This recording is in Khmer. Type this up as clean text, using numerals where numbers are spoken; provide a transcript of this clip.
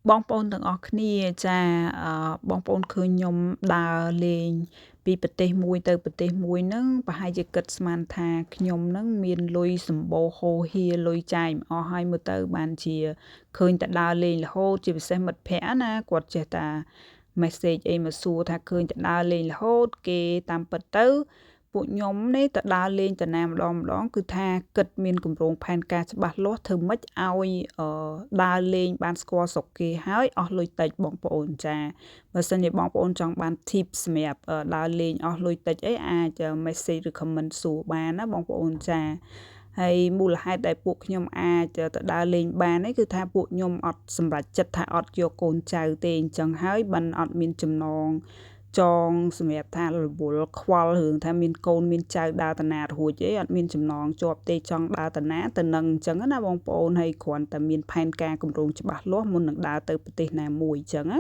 បងប្អូនទាំងអស់គ្នាចាបងប្អូនឃើញខ្ញុំដើរលេងពីប្រទេសមួយទៅប្រទេសមួយហ្នឹងប្រហែលជាគិតស្មានថាខ្ញុំហ្នឹងមានលុយសម្បូរហូរហៀរលុយចាយមិនអស់ហើយមើលទៅបានជាឃើញតែដើរលេងរហូតជាពិសេសមិត្តភ័ក្តិណាគាត់ចេះតែ message អីមកសួរថាឃើញតែដើរលេងរហូតគេតាមពិតទៅពួកខ្ញុំនេះទៅដើរលេងតាណាម្ដងគឺថាគិតមានគម្រោងផែនការច្បាស់លាស់ធ្វើម៉េចឲ្យដើរលេងបានស្គាល់ស្រុកគេហើយអស់លុយតិចបងប្អូនចាបើសិនជាបងប្អូនចង់បាន tip សម្រាប់ដើរលេងអស់លុយតិចអីអាច message ឬ comment សួរបានណាបងប្អូនចាហើយមូលហេតុដែលពួកខ្ញុំអាចទៅដើរលេងបាននេះគឺថាពួកខ្ញុំអត់សម្រេចចិត្តថាអត់យកកូនចៅទេអញ្ចឹងហើយបានអត់មានចំណងចងសម្រាប់ថារវល់ខ្វល់រឿងថាមានកូនមានចៅដើរតាណារួចអីអត់មានចំណងជាប់ទេចង់ដើរតាណាទៅនឹងអញ្ចឹងណាបងប្អូនហើយគ្រាន់តែមានផែនការគម្រោងច្បាស់លាស់មុននឹងដើរទៅប្រទេសណាមួយអញ្ចឹងណា